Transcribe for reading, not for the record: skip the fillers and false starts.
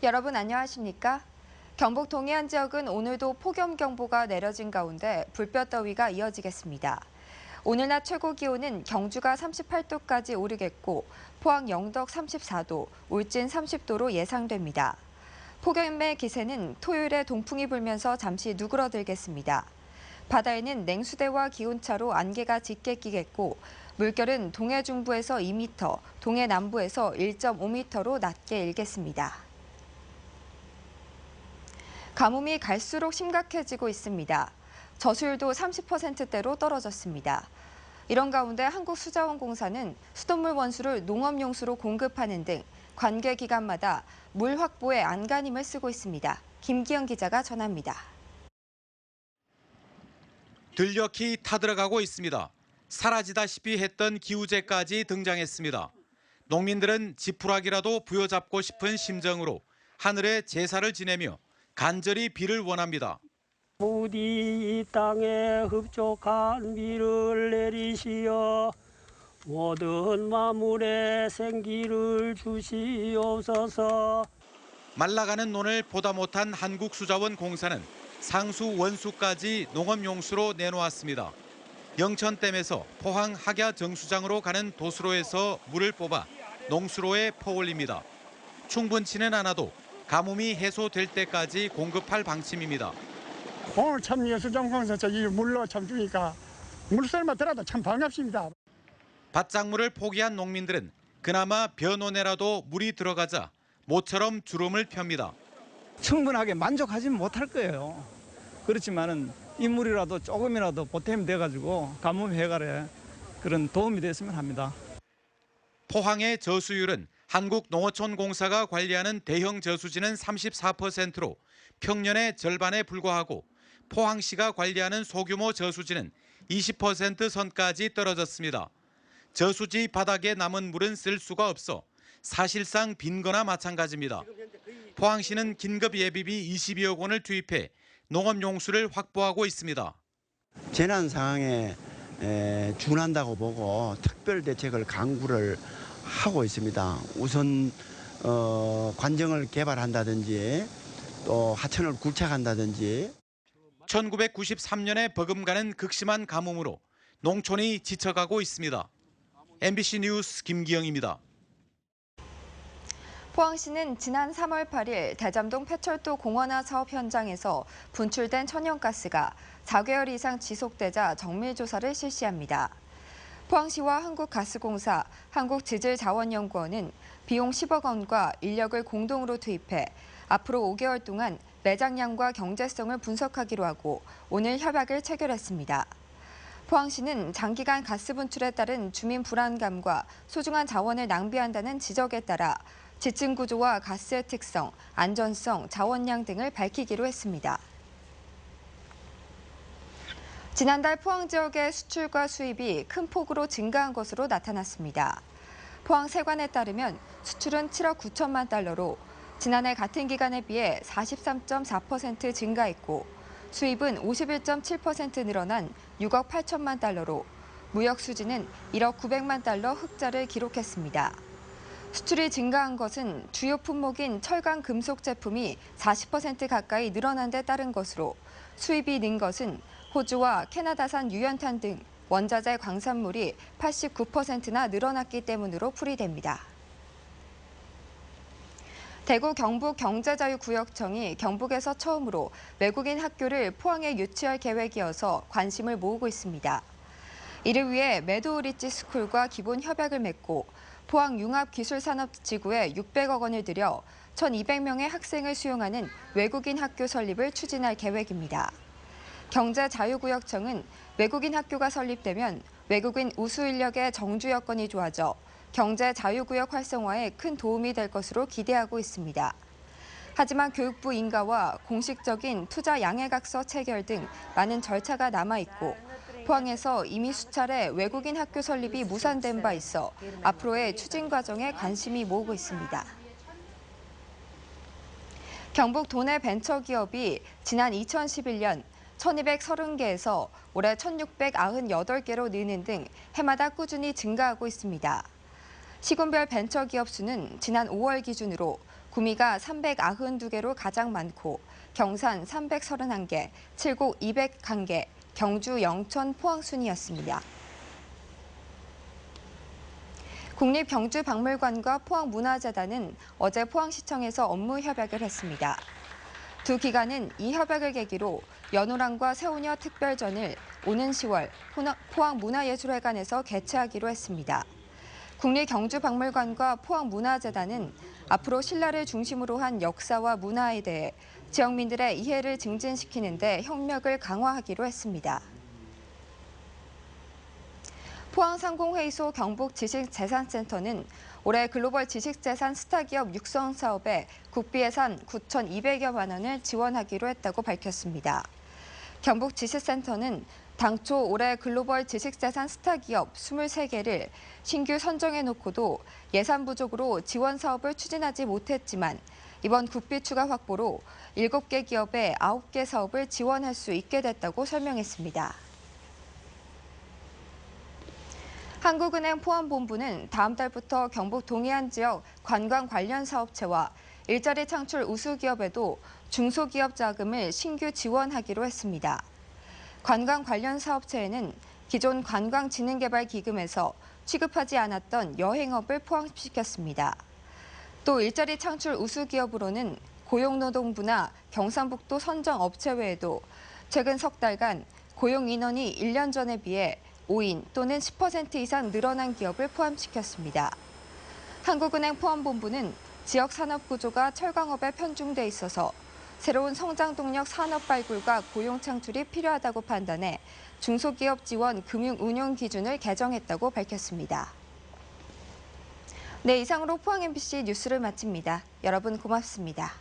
여러분 안녕하십니까? 경북 동해안 지역은 오늘도 폭염경보가 내려진 가운데 불볕더위가 이어지겠습니다. 오늘 낮 최고 기온은 경주가 38도까지 오르겠고 포항 영덕 34도, 울진 30도로 예상됩니다. 폭염의 기세는 토요일에 동풍이 불면서 잠시 누그러들겠습니다. 바다에는 냉수대와 기온차로 안개가 짙게 끼겠고 물결은 동해 중부에서 2m, 동해 남부에서 1.5m로 낮게 일겠습니다. 가뭄이 갈수록 심각해지고 있습니다. 저수율도 30%대로 떨어졌습니다. 이런 가운데 한국수자원공사는 수돗물 원수를 농업용수로 공급하는 등 관계 기관마다 물 확보에 안간힘을 쓰고 있습니다. 김기영 기자가 전합니다. 들녘이 타들어가고 있습니다. 사라지다시피 했던 기우제까지 등장했습니다. 농민들은 지푸라기라도 부여잡고 싶은 심정으로 하늘에 제사를 지내며 간절히 비를 원합니다. 부디 이 땅에 흡족한 비를 내리시어 모든 만물에 생기를 주시옵소서. 말라가는 논을 보다 못한 한국수자원공사는 상수 원수까지 농업용수로 내놓았습니다. 영천댐에서 포항 학야 정수장으로 가는 도수로에서 물을 뽑아 농수로에 퍼올립니다. 충분치는 않아도 가뭄이 해소될 때까지 공급할 방침입니다. 오늘 참 예수정공사 이 물로 참 주니까 물소리만 들어도 참 반갑습니다. 밭작물을 포기한 농민들은 그나마 벼논에라도 물이 들어가자 모처럼 주름을 펴니다. 충분하게 만족하지는 못할 거예요. 그렇지만은 이 물이라도 조금이라도 보탬이 돼가지고 가뭄 해결에 그런 도움이 됐으면 합니다. 포항의 저수율은 한국농어촌공사가 관리하는 대형 저수지는 34%로 평년의 절반에 불과하고 포항시가 관리하는 소규모 저수지는 20% 선까지 떨어졌습니다. 저수지 바닥에 남은 물은 쓸 수가 없어 사실상 빈 거나 마찬가지입니다. 포항시는 긴급 예비비 22억 원을 투입해 농업용수를 확보하고 있습니다. 재난 상황에 준한다고 보고 특별 대책을 강구를 하고 있습니다. 우선 관정을 개발한다든지 또 하천을 굴착한다든지. 1993년에 버금가는 극심한 가뭄으로 농촌이 지쳐가고 있습니다. MBC 뉴스 김기영입니다. 포항시는 지난 3월 8일 대잠동 폐철도 공원화 사업 현장에서 분출된 천연가스가 4개월 이상 지속되자 정밀조사를 실시합니다. 포항시와 한국가스공사, 한국지질자원연구원은 비용 10억 원과 인력을 공동으로 투입해 앞으로 5개월 동안 매장량과 경제성을 분석하기로 하고 오늘 협약을 체결했습니다. 포항시는 장기간 가스 분출에 따른 주민 불안감과 소중한 자원을 낭비한다는 지적에 따라 지층 구조와 가스의 특성, 안전성, 자원량 등을 밝히기로 했습니다. 지난달 포항 지역의 수출과 수입이 큰 폭으로 증가한 것으로 나타났습니다. 포항 세관에 따르면 수출은 7억 9천만 달러로 지난해 같은 기간에 비해 43.4% 증가했고 수입은 51.7% 늘어난 6억 8천만 달러로 무역 수지는 1억 900만 달러 흑자를 기록했습니다. 수출이 증가한 것은 주요 품목인 철강 금속 제품이 40% 가까이 늘어난 데 따른 것으로 수입이 는 것은 호주와 캐나다산 유연탄 등 원자재 광산물이 89%나 늘어났기 때문으로 풀이됩니다. 대구 경북경제자유구역청이 경북에서 처음으로 외국인 학교를 포항에 유치할 계획이어서 관심을 모으고 있습니다. 이를 위해 매도 리치 스쿨과 기본 협약을 맺고 포항 융합기술산업지구에 600억 원을 들여 1,200명의 학생을 수용하는 외국인 학교 설립을 추진할 계획입니다. 경제자유구역청은 외국인 학교가 설립되면 외국인 우수 인력의 정주 여건이 좋아져 경제자유구역 활성화에 큰 도움이 될 것으로 기대하고 있습니다. 하지만 교육부 인가와 공식적인 투자 양해각서 체결 등 많은 절차가 남아있고 포항에서 이미 수차례 외국인 학교 설립이 무산된 바 있어 앞으로의 추진 과정에 관심이 모으고 있습니다. 경북 도내 벤처기업이 지난 2011년 1,230개에서 올해 1,698개로 느는 등 해마다 꾸준히 증가하고 있습니다. 시군별 벤처기업 수는 지난 5월 기준으로 구미가 392개로 가장 많고 경산 331개, 칠곡 201개, 경주, 영천, 포항 순이었습니다. 국립경주박물관과 포항문화재단은 어제 포항시청에서 업무 협약을 했습니다. 두 기관은 이 협약을 계기로 연호랑과 새우녀 특별전을 오는 10월 포항문화예술회관에서 개최하기로 했습니다. 국립경주박물관과 포항문화재단은 앞으로 신라를 중심으로 한 역사와 문화에 대해 지역민들의 이해를 증진시키는 데 협력을 강화하기로 했습니다. 포항상공회의소 경북지식재산센터는 올해 글로벌 지식재산 스타기업 육성 사업에 국비 예산 9,200여만 원을 지원하기로 했다고 밝혔습니다. 경북지식센터는 당초 올해 글로벌 지식재산 스타기업 23개를 신규 선정해놓고도 예산 부족으로 지원 사업을 추진하지 못했지만 이번 국비 추가 확보로 7개 기업에 9개 사업을 지원할 수 있게 됐다고 설명했습니다. 한국은행 포항본부는 다음 달부터 경북 동해안 지역 관광 관련 사업체와 일자리 창출 우수 기업에도 중소기업 자금을 신규 지원하기로 했습니다. 관광 관련 사업체에는 기존 관광진흥개발기금에서 취급하지 않았던 여행업을 포함시켰습니다. 또 일자리 창출 우수 기업으로는 고용노동부나 경상북도 선정업체 외에도 최근 석 달간 고용 인원이 1년 전에 비해 5인 또는 10% 이상 늘어난 기업을 포함시켰습니다. 한국은행 포항본부는 지역 산업 구조가 철강업에 편중돼 있어서 새로운 성장 동력 산업 발굴과 고용 창출이 필요하다고 판단해 중소기업 지원 금융 운용 기준을 개정했다고 밝혔습니다. 네, 이상으로 포항 MBC 뉴스를 마칩니다. 여러분 고맙습니다.